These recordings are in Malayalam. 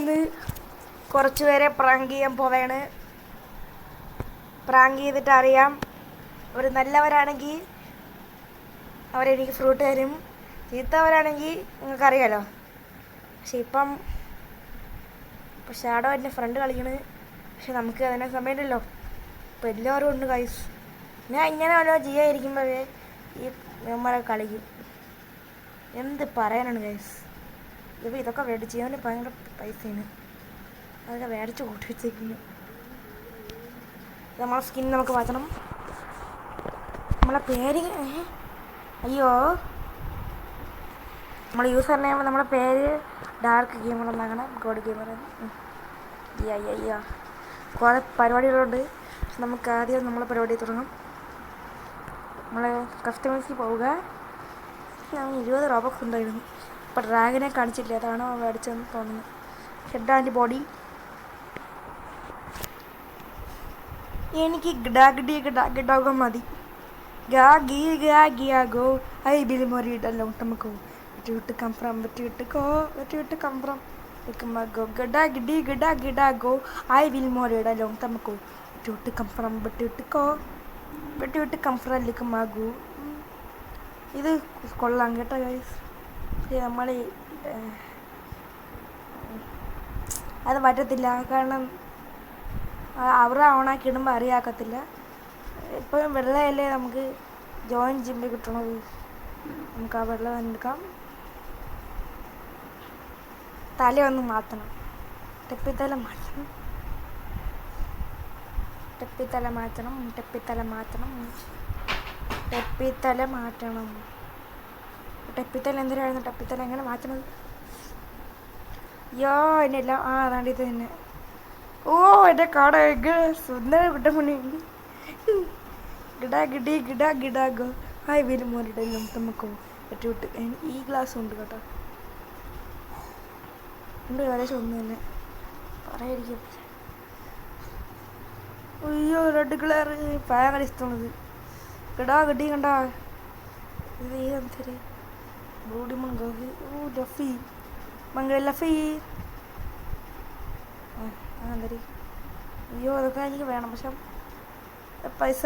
ഇന്ന് കുറച്ച് പേരെ പ്രാങ്ക് ചെയ്യാൻ പോവുകയാണ്. പ്രാങ്ക് ചെയ്തിട്ട് അറിയാം, അവർ നല്ലവരാണെങ്കിൽ അവരെനിക്ക് ഫ്രൂട്ട് തരും, ചീത്തവരാണെങ്കിൽ നിങ്ങൾക്കറിയാലോ. പക്ഷെ ഇപ്പം ഷാഡോ എൻ്റെ ഫ്രണ്ട് കളിക്കണ്, പക്ഷെ നമുക്ക് അതിനെ സമയമില്ലല്ലോ. ഇപ്പം എല്ലാവരും ഉണ്ട് ഗൈസ്. ഞാൻ ഇങ്ങനെ വല്ലോ ചെയ്യാതിരിക്കുമ്പോഴേ ഈ നമ്മരെ കളിക്കും. എന്ത് പറയാനാണ് ഗൈസ്. ഇതൊക്കെ മേടിച്ച് ചെയ്യാൻ ഭയങ്കര പൈസയാണ്. അതൊക്കെ മേടിച്ച് കൂട്ടി വെച്ചേക്കുന്നു. നമ്മളെ സ്കിൻ നമുക്ക് മാറ്റണം. നമ്മളെ പേര് അയ്യോ, നമ്മൾ യൂസർ നെയിം നമ്മളെ പേര് ഡാർക്ക് ഗെയിമർ എന്നാക്കണം. God gamer. അയ്യോ, കുറേ പരിപാടികളുണ്ട്. നമുക്ക് ആദ്യം നമ്മളെ പരിപാടി തുടങ്ങാം. നമ്മളെ കസ്റ്റമേഴ്സിൽ പോവുക. 20 റോബക്സ് ഉണ്ടായിരുന്നു. ഇപ്പം ഡ്രാഗനെ കാണിച്ചില്ല, അതാണോ മേടിച്ചതെന്ന് തോന്നുന്നു. Head and body. എനിക്ക് ഗഡാഗോ മതി. ഗോ ഐ ബിൽ മൊറിയിട്ടല്ലോ നമുക്ക് വിട്ട് കംഫ്രം വിട്ട് കംഫ്രം ഗോ ഗഡാഗോ ഐ ബിൽ മൊറിയിടല്ലോ നമുക്ക് വിട്ട് കംഫ്രം വിട്ട് കംഫ്രം മാഗു. ഇത് കൊള്ളാം കേട്ടോ ഗൈസ്. നമ്മൾ അത് പറ്റത്തില്ല, കാരണം അവരെ ഓണാക്കി ഇടുമ്പോൾ അറിയാക്കത്തില്ല. ഇപ്പോഴും വെള്ളയല്ലേ നമുക്ക് ജോയിൻ ചെയ്യുമ്പോൾ കിട്ടണത്. നമുക്ക് ആ വെള്ളം തന്നെ എടുക്കാം. തല ഒന്ന് മാറ്റണം. ടെപ്പിത്തല മാറ്റണം. ടെപ്പിത്തല എന്തിനായിരുന്നു? ടെപ്പിത്തല എങ്ങനെ മാറ്റണത്? യോ എന്നെല്ലാം അതാണ്ട് ഇത് തന്നെ. ഓ എൻ്റെ കാട സുന്ദര വിട്ട മുന്നേ ഗിഡാഗോ ഹായ് വീല് മോരിടലും നമുക്ക് വിട്ട് ഈ ഗ്ലാസ് ഉണ്ട് കേട്ടോ. ഉണ്ട് ഏകദേശം ഒന്ന് തന്നെ പറയാതിരിക്കും. അയ്യോ റെഡ് കളർ ഭയങ്കര ഇഷ്ടമാണത്. ഗഡി കണ്ട ഇത് ഏതെന്തര് ബോഡി മംഗോ. ഓ ലഫി മംഗ ലഫി. അതെന്തരി. അയ്യോ അതൊക്കെ എനിക്ക് വേണം, പക്ഷെ പൈസ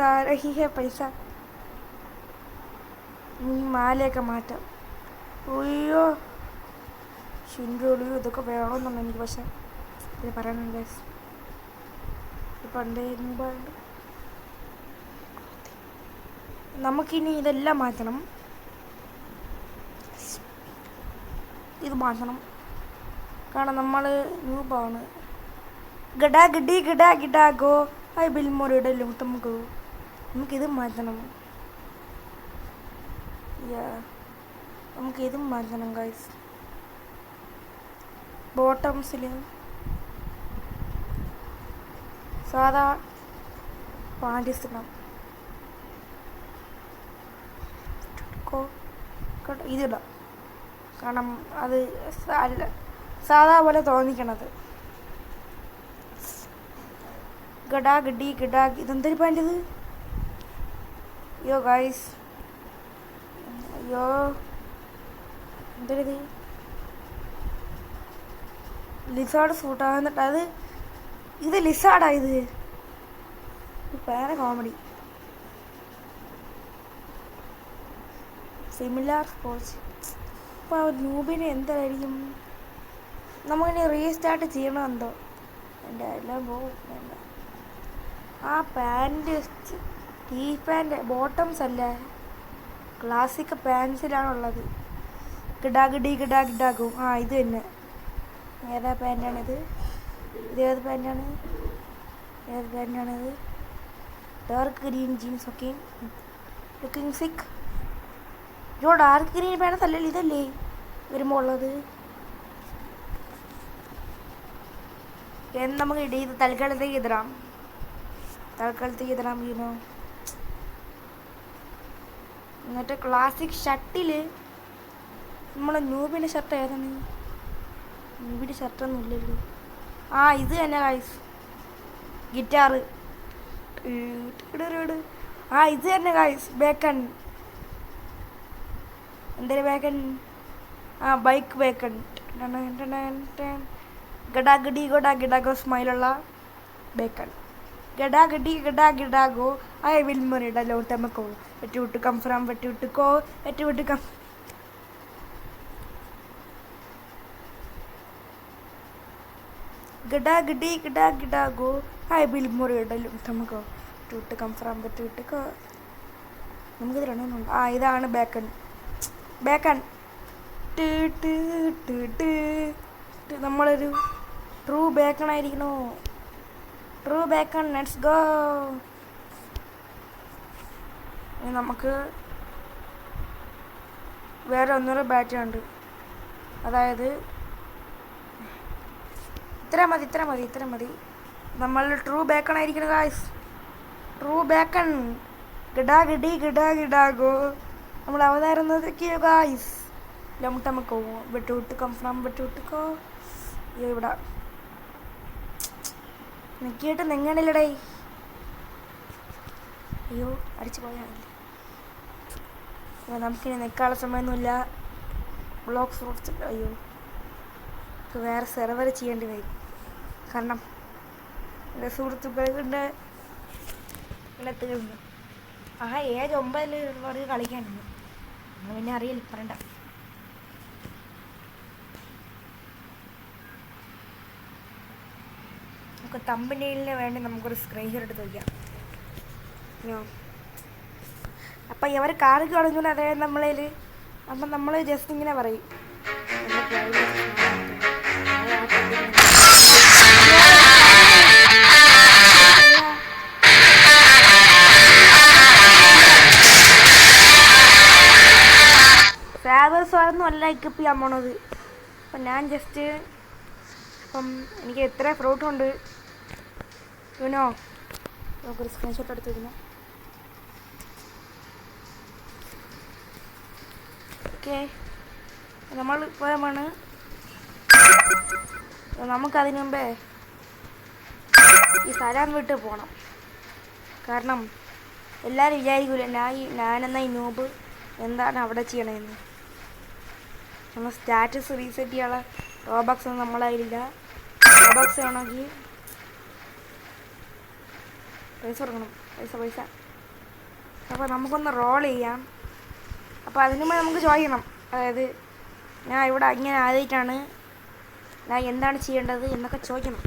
മാലയൊക്കെ മാറ്റാം. അയ്യോ ഷിൻഡോളിയോ ഇതൊക്കെ വേണമെന്നുണ്ട് എനിക്ക്, പക്ഷെ ഇത് പറയാനുണ്ട്. പണ്ടേ മുമ്പാണ്ട് നമുക്കിനി ഇതെല്ലാം മാറ്റണം. ഇത് മാറ്റണം, കാരണം നമ്മൾ ന്യൂബാണ്. ഗഡാഗോ ഐ ബിൽ മൊറിയിടലും നമുക്കിത് മാറ്റണം. നമുക്കിതും മാറ്റണം ഗൈസ്. ബോട്ടംസിൽ സാധാ പാൻറ്റീസ് ഇടാം. ഇതിടാം, കാരണം അത് സാധാ പോലെ തോന്നിക്കണത്. ഗഡി ഇതെന്തൊരു പാൻറ് ഇത്? അയ്യോ ഗൈസ്, അയ്യോ എന്തൊരിത്? ലിസാർഡ് സൂട്ടാകുന്നിട്ട് അത് ഇത് ലിസാർഡാ. ഇത് വേറെ കോമഡി. Similar sports. അപ്പോൾ ആ ന്യൂബിന് എന്തായിരിക്കും? നമുക്കിനി റീസ്റ്റാർട്ട് ചെയ്യണമെന്തോ. എൻ്റെ എല്ലാം പോകും. വേണ്ട, ആ പാൻറ് ഈ പാൻറ് ബോട്ടംസ് അല്ലേ, ക്ലാസിക് പാൻസിലാണുള്ളത്. ഗിഡാഗോ. ഇത് തന്നെ. ഏതാ പാൻറ്റാണിത്? ഏത് പാൻറ്റാണിത്? Dark green jeans. Okay, looking sick. Yo dark green pants അല്ലല്ലോ, ഇതല്ലേ വരുമ്പോൾ ഉള്ളത്. നമുക്ക് ഇത് തൽക്കാലത്തേക്ക് ഇടാം. വീണോ. എന്നിട്ട് ക്ലാസിക് ഷർട്ടിൽ നമ്മളെ ന്യൂബിൻ്റെ ഷർട്ട് ഏതാണ്? ന്യൂബിൻ്റെ ഷർട്ടൊന്നും ഇല്ലല്ലോ. ഇത് തന്നെ ഗൈസ്, ഗിറ്റാറ്. ഇത് തന്നെ ഗൈസ്, ബേക്കൺ. എന്തൊരു ബേക്കൺ? Bike bacon. ഗഡാഗഡി ഗോഡാ ഗിഡാഗോ സ്മൈലുള്ള ബേക്കൺ. ഗഡാഗഡി ഗഡാ ഗിഡാഗോ ഐ വിൽ മുറിയുടെ ലോട്ടമക്കോ വെട്ടി കം ഫ്രം വെട്ടി കോ വെട്ടി കം. ഗഡാഗഡി ഗഡാ ഗിഡാഗോ ഐ വിൽ മുറിയുടെ ലോട്ടമക്കോ വെട്ടി കം ഫ്രം വെട്ടി കോ. നമുക്കിത് രണ്ടെണ്ണമുണ്ട്. ഇതാണ് ബേക്കൺ. ബേക്കൺ നമ്മളൊരു ട്രൂ ബേക്കൺ ആയിരിക്കണോ? True bacon, let's go. നമുക്ക് വേറെ ഒന്നൂടെ ബാറ്റ് ഉണ്ട്. അതായത് ഇത്ര മതി. നമ്മൾ ട്രൂ ബേക്കൺ ആയിരിക്കണം ഗായ്സ്. True bacon. ഗഡാഗഡി ഗഡാ ഗിഡാഗോ. നമ്മൾ അവതാരുന്നതൊക്കെയോ ഗായ്സ്. ലംട്ടമക്കോ വെട്ടി കം ഫ്രം വെട്ടിക്കോ. ഇവിടെ നിൽക്കിയിട്ട് നെങ്ങണില്ലടേ. അയ്യോ അടിച്ചു പോയാൽ നമുക്കിനി നിൽക്കാനുള്ള സമയമൊന്നുമില്ല. Block fruits. അയ്യോ വേറെ സെർവർ ചെയ്യേണ്ടി വരും. കാരണം എൻ്റെ സുഹൃത്തുക്കളുടെ ഇങ്ങനെ തീർന്നു. ഏജ് 9 കളിക്കാനുണ്ട്. പിന്നെ അറിയില്ല, പറയണ്ട. നമുക്ക് തമ്പനെയിലിന് വേണ്ടി നമുക്കൊരു സ്ക്രീൻഷോട്ട് എടുത്ത് വയ്ക്കാം. അപ്പം ഇവർ കാറ് തുടങ്ങുന്നു. അതായത് നമ്മളതിൽ അപ്പം നമ്മൾ ജസ്റ്റ് ഇങ്ങനെ പറയും. ഫേവേഴ്സൊന്നും അല്ല ഇക്കിപ്പ് ചെയ്യാൻ പോണത്. അപ്പം ഞാൻ ജസ്റ്റ് അപ്പം എനിക്ക് എത്ര ഫ്രൂട്ടുണ്ട് യുനോ നമുക്കൊരു സ്ക്രീൻഷോട്ട് എടുത്ത് വയ്ക്കണം. ഓക്കെ, നമ്മൾ പോയമാണ്. നമുക്കതിന് മുമ്പേ ഈ സ്ഥലം വിട്ട് പോകണം. കാരണം എല്ലാവരും വിചാരിക്കൂല ഞാനെന്നാ ഈ നൂബ് എന്താണ് അവിടെ ചെയ്യണമെന്ന്. നമ്മൾ സ്റ്റാറ്റസ് റീസെറ്റ് ചെയ്യാനുള്ള റോബക്സ് ഒന്നും നമ്മളതിലില്ല. റോബക്സ് ആണെങ്കിൽ പൈസ കൊടുക്കണം. പൈസ. അപ്പോൾ നമുക്കൊന്ന് റോൾ ചെയ്യാം. അപ്പോൾ അതിന് മുമ്പ് നമുക്ക് ചോദിക്കണം. അതായത് ഞാൻ ഇവിടെ ഇങ്ങനെ ആദ്യമായിട്ടാണ്, ഞാൻ എന്താണ് ചെയ്യേണ്ടത് എന്നൊക്കെ ചോദിക്കണം.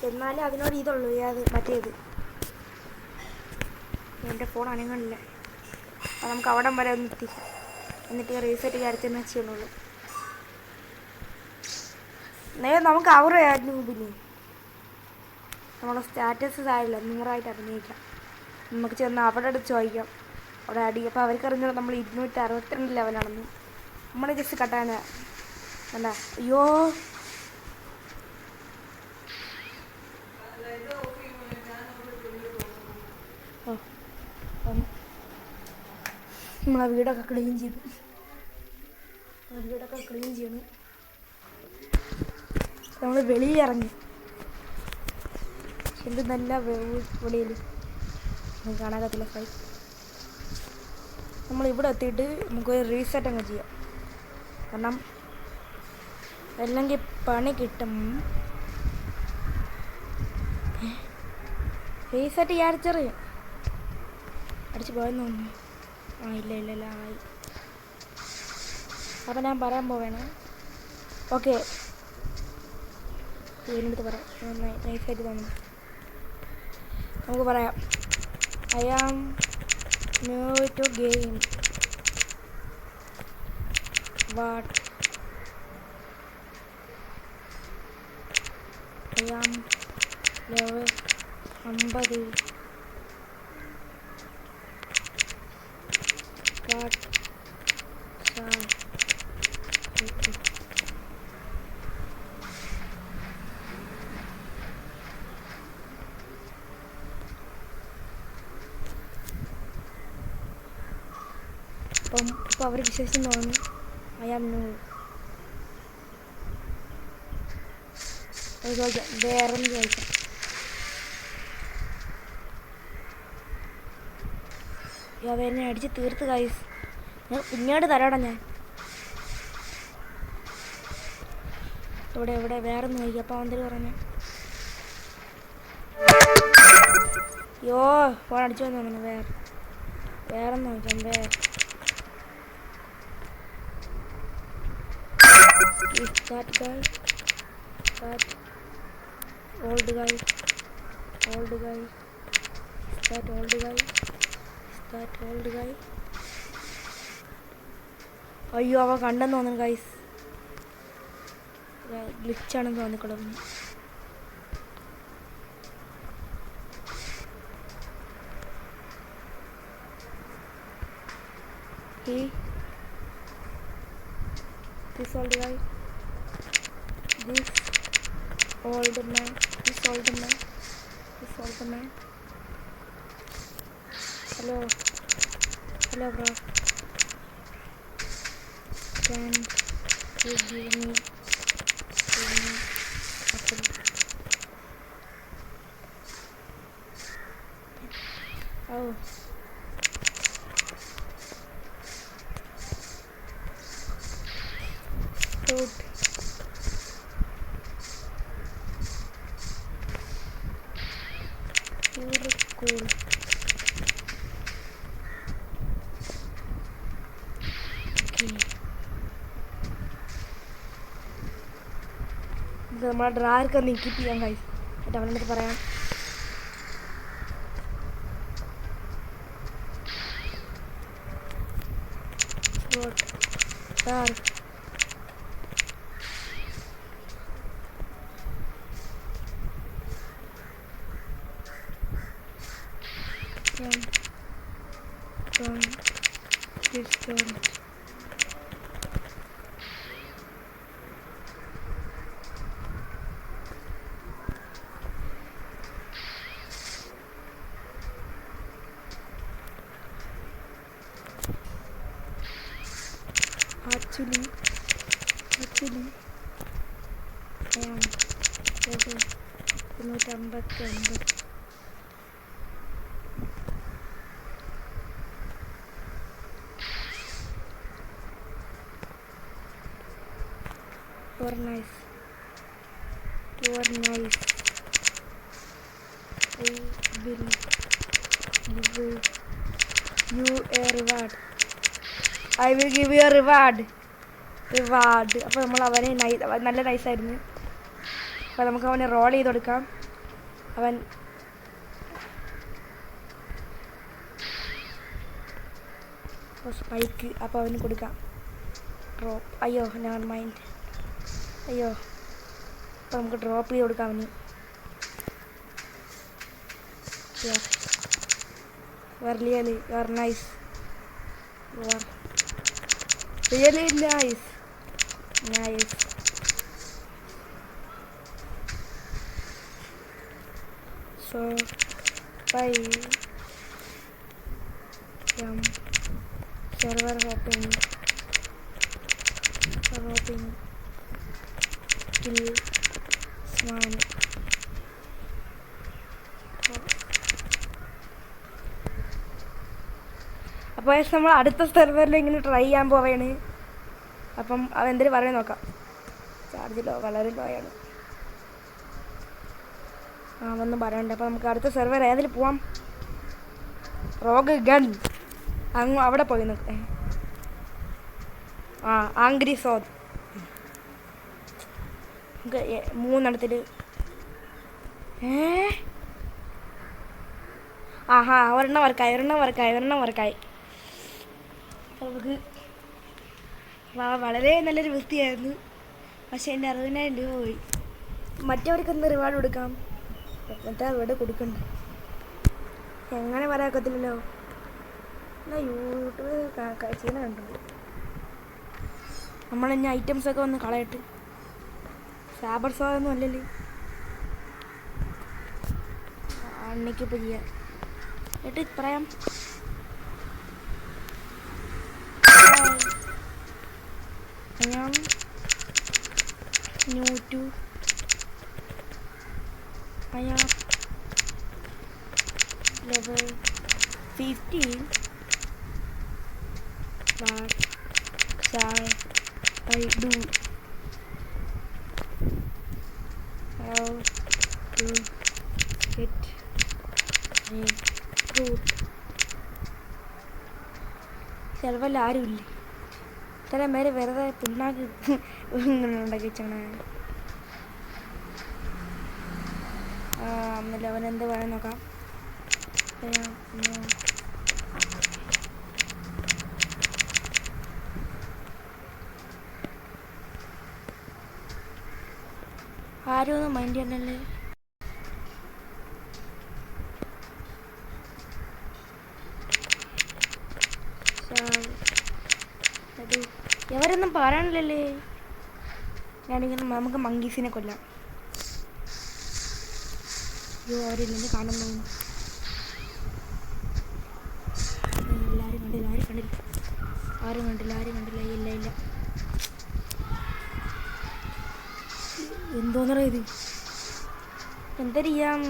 എന്നാലേ അതിനോട് ഇതുള്ളൂ. മറ്റേത് എൻ്റെ ഫോൺ അനങ്ങളില്ല. അപ്പോൾ നമുക്ക് അവിടം വരെ ഒന്ന് എത്തിക്കാം. എന്നിട്ട് റീസെറ്റ് കാര്യത്തിന് ചെയ്യണുള്ളൂ. നമുക്ക് അവരുടെ പിന്നെ നമ്മളെ സ്റ്റാറ്റസ് ആയില്ല 100 അഭിനയിക്കാം. നമുക്ക് ചെന്ന് അവിടെ അടുത്ത് ചോദിക്കാം. അവിടെ അപ്പോൾ അവർക്ക് അറിഞ്ഞാൽ നമ്മൾ 262 ലെവലാണെന്ന്. നമ്മളെ ജസ്റ്റ് കട്ടാന എന്താ. അയ്യോ നമ്മളെ വീടൊക്കെ ക്ലീൻ ചെയ്തു. ചെയ്യണം. നമ്മൾ വെളിയിലിറങ്ങി. എന്ത് നല്ല വെളിയിൽ കാണാകത്തില്ല. നമ്മളിവിടെ എത്തിയിട്ട് നമുക്കൊരു റീസെറ്റ് അങ്ങ് ചെയ്യാം. കാരണം അല്ലെങ്കിൽ പണി കിട്ടും. റീസെറ്റ് ചെയ്യാറിച്ചറിയും. അടിച്ച് പോയെന്ന് തോന്നുന്നു. ഇല്ല ആയി. അപ്പം ഞാൻ പറയാൻ പോവേണ്. ഓക്കെ, ഇതിനടുത്ത് പറയാം. നൈസായിട്ട് തോന്നുന്നു. നമുക്ക് പറയാം. I am new to game. What I am level 50. What ഇപ്പോൾ അവർ വിശേഷം തോന്നുന്നു. I am new. ചോദിക്കാം, വേറെ ഒന്ന് ചോദിക്കാം. അവനെ അടിച്ച് തീർത്ത് ഗൈസ്. ഞാൻ പിന്നീട് തരാടാ. ഞാൻ ഇവിടെ വേറെ ഒന്നും നോക്കി. അപ്പം എന്തെങ്കിലും പറഞ്ഞു. യോ ഫോൺ അടിച്ചു വന്നു തോന്നുന്നു. വേറെ ഒന്നും നോക്കാം. Is that guy? That old guy? Old guy? Is that old guy? Is that old guy? അയ്യോ അവ കണ്ടെന്ന് തോന്നുന്നു guys. ഗ്ലിച്ചാണെന്ന് തോന്നിക്കൊള്ളുന്നു. This old guy. This old man. Hello bro. Can you give me apple? Oh. Fruit. You look cool. Okay. നമ്മളെ ഡ്രായർക്ക് നീക്കി ചെയ്യാൻ കഴിയും. എന്നിട്ട് അവൻ്റെ അടുത്ത് പറയാം. Actually, I am ready to meet You are nice. I will give you a reward. I will give you a reward. അപ്പോൾ നമ്മൾ അവനെ നല്ല നൈസായിരുന്നു. അപ്പോൾ നമുക്ക് അവനെ റോൾ ചെയ്ത് കൊടുക്കാം. അവൻ സ്പൈക്ക്. അപ്പോൾ അവന് കൊടുക്കാം ഡ്രോപ്പ്. അയ്യോ നെവർ മൈൻഡ്. അയ്യോ അപ്പോൾ നമുക്ക് ഡ്രോപ്പ് ചെയ്ത് കൊടുക്കാം അവന്. really you are nice. You are really nice. So by server hopping kill swan. അപ്പോൾ നമ്മൾ അടുത്ത സെർവറിൽ ഇങ്ങനെ ട്രൈ ചെയ്യാൻ പോവുകയാണ്. അപ്പം അതെന്തിനു പറയാൻ നോക്കാം. ചാർജ് വളരെ ലോ ആണ്. ഒന്നും പറയണ്ട. അപ്പോൾ നമുക്ക് അടുത്ത സെർവർ ഏതിൽ പോവാം? റോഗ് ഗൺ അങ്ങ് അവിടെ പോയി നോക്കേ. ആംഗ്രി സോഡ് നമുക്ക് 3 ഒരെണ്ണം വർക്കായി. നമുക്ക് വളരെ നല്ലൊരു വൃത്തിയായിരുന്നു. പക്ഷേ എൻ്റെ 60,000 രൂപ പോയി. മറ്റവർക്കൊന്ന് റിവാർഡ് കൊടുക്കാം. മറ്റേ റിവാർഡ് കൊടുക്കണ്ട. എങ്ങനെ പറയാക്കത്തില്ലല്ലോ. എന്നാൽ യൂട്യൂബ് ചെയ്യുന്ന കണ്ടു. നമ്മളിനി ഐറ്റംസൊക്കെ ഒന്ന് കളയട്ട്. സാബർ സോയൊന്നും അല്ലല്ലോ. അണ്ണയ്ക്കിപ്പോൾ ചെയ്യാം. എന്നിട്ട് പറയാം. I am new to I am level 15. What shall I do? to get recruit. ചിലപ്പോൾ ആരുമില്ലേ ഇത്രയും പേര് വെറുതെ പിണ്ണാക്ക് ഉണ്ടാക്കി വെച്ചാണ്. എന്നില്ല അവൻ എന്ത് വേണം നോക്കാം. ആരും ഒന്നും മൈൻഡ് ചെയ്യണല്ലേ. എവരൊന്നും പറയാനില്ലല്ലേ. ഞാനിങ്ങനെ നമുക്ക് മങ്കീസിനെ കൊല്ലാം. അയ്യോ അവരില്ലെന്ന് കാണുന്നു. ആരും കണ്ടില്ല. ഇല്ല എന്തോന്നറ ഇത്. എന്താ ചെയ്യാം.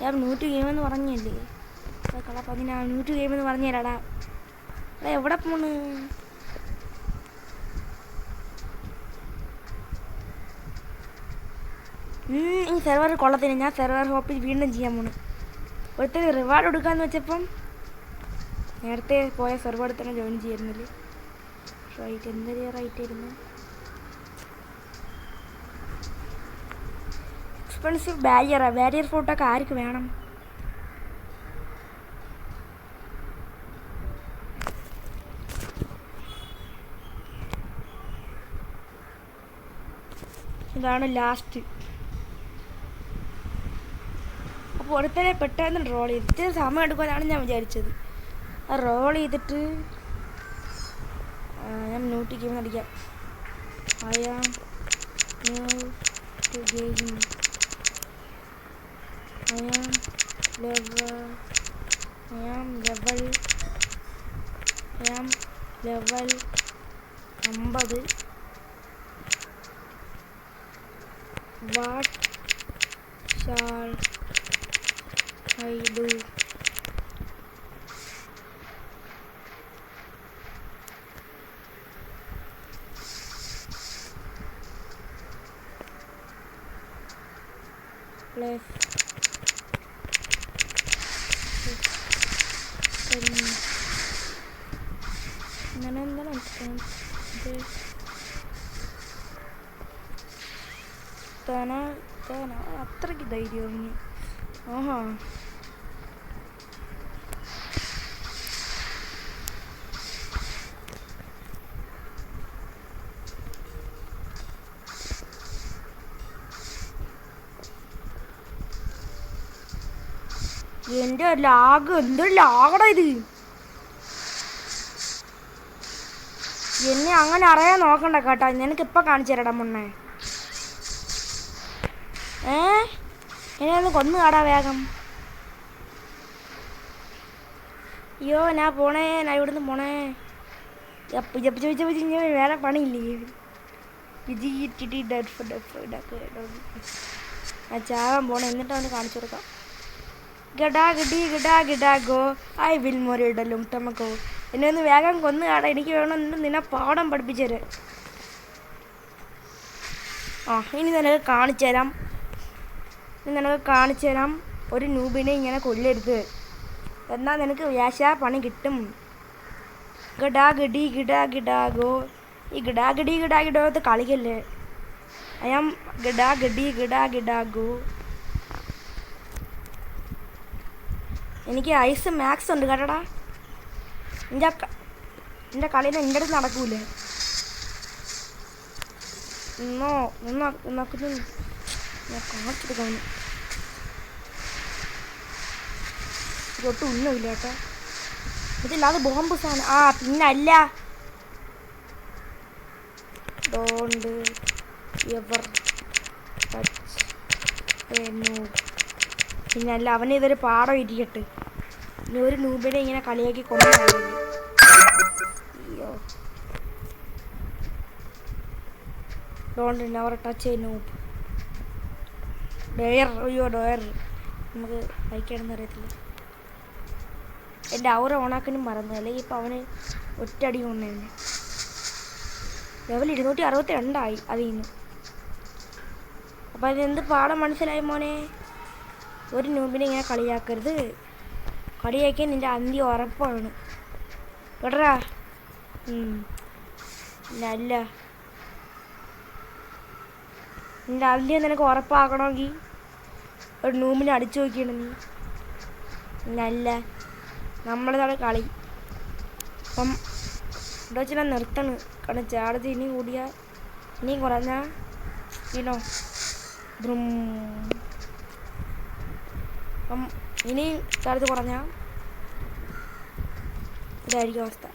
ഞാൻ 100 ഗെയിമെന്ന് പറഞ്ഞല്ലേ. കളപ്പതിനാ 100 ഗെയിമെന്ന് പറഞ്ഞുതരാടാ. എവിടെ പോണ്. ഈ സെർവർ കൊള്ളത്തിന്. ഞാൻ സെർവർ ഹോപ്പിൽ വീണ്ടും ചെയ്യാൻ പോണ്. ഒരുത്തന് റിവാർഡ് കൊടുക്കാമെന്ന് വെച്ചപ്പം നേരത്തെ പോയ സെർവർ തന്നെ ജോയിൻ ചെയ്യുന്നില്ല. റൈറ്റ് എന്താ ചെയ്യുക. റൈറ്റ് ആയിരുന്നു. എക്സ്പെൻസീവ് ബാരിയർ ഫോട്ടോക്കെ ആർക്ക് വേണം. ഇതാണ് ലാസ്റ്റ്. അപ്പോൾ ഒരുത്തരെ പെട്ടെന്ന് റോൾ ചെയ്തിട്ട് സമയം എടുക്കുമെന്നാണ് ഞാൻ വിചാരിച്ചത്. ആ റോൾ ചെയ്തിട്ട് ഞാൻ നോട്ട് ഗെയിം അടിക്കാം. I am new to game. I am level 50. What shall I do? Plus അത്രയ്ക്ക് ധൈര്യം. ആഹാ എൻ്റെ ലാഗ്. എന്തൊരു ലാഗടാ ഇത്. എന്നെ അങ്ങനെ അറിയാൻ നോക്കണ്ട കേട്ടോ. നിനക്കിപ്പോൾ കാണിച്ചു തരാടാ മുന്നേ. എന്നെ ഒന്ന് കൊന്നു കാടാ വേഗം. അയ്യോ ഞാൻ പോണേ. ഞാൻ ഇവിടുന്ന് പോണേ. വേറെ പണിയില്ലേ. ഞാൻ ചാവാൻ പോണേ. എന്നിട്ട് അവന് കാണിച്ചു കൊടുക്കാം. ഗഡാ ഗോ ഐ വിൽ മൊരിടലും ടമക്കോ. എന്നെ ഒന്ന് വേഗം കൊന്നു കാടാ. എനിക്ക് വേണം നിന്നെ പാഠം പഠിപ്പിച്ചു തരാം. ഇനി നിനക്ക് കാണിച്ചു തരാം. ഒരു നൂബിനെ ഇങ്ങനെ കൊല്ലരുത്. എന്നാൽ നിനക്ക് വ്യാശാ പണി കിട്ടും. ഗഡാ ഗോ. ഈ ഗഡാഗഡി കളിക്കല്ലേ. ഐ ആം ഗഡാ ഗോ. എനിക്ക് ഐസ് മാക്സ് ഉണ്ട് കേട്ടടാ. എൻ്റെ കളിയിൽ എൻ്റെ അടുത്ത് നടക്കൂലേ. കാണിച്ചെടുക്കാൻ ഒട്ടും ഒന്നുമില്ല കേട്ടോ. ഇതില്ല അത് ബോംബ് സാധനം. പിന്നല്ല. Don't ever touch a noob. പിന്നല്ല അവനെ ഇതൊരു പാഠം ഇരിക്കട്ടെ. ഇനി ഒരു നൂബിനെ ഇങ്ങനെ കളിയാക്കി കൊണ്ടുപോകില്ല. അയ്യോ don't never touch a noob. ഡോയർ നമുക്ക് വായിക്കാനൊന്നും അറിയത്തില്ല. എൻ്റെ ഔറ ഓണാക്കാനും മറന്നു. അല്ലെങ്കിൽ ഇപ്പം അവന് ഒറ്റയടി കൊണ്ടേനെ. ലെവൽ 262 അതിൽ നിന്ന്. അപ്പം അതെന്ത് പാഠം മനസ്സിലായി മോനെ? ഒരു നൂബിനെ ഇങ്ങനെ കളിയാക്കരുത്. കളിയാക്കിയാൽ നിൻ്റെ അന്ത്യം ഉറപ്പാണ് കേട്ടറാ. അല്ല, നിൻ്റെ അന്ത്യം നിനക്ക് ഉറപ്പാക്കണമെങ്കിൽ ഒരു നൂബിനെ അടിച്ചു നോക്കിയാണ് നീ. അല്ല, നമ്മളിതാണ് കളി. അപ്പം ഇവിടെ വെച്ച് ഞാൻ നിർത്തണ്. കാരണം ചാർജ് ഇനി കൂടിയാൽ ഇനിയും കുറഞ്ഞാൽ ഇനോ അപ്പം ഇനി ചാർജ് കുറഞ്ഞാൽ ഇതായിരിക്കും അവസ്ഥ.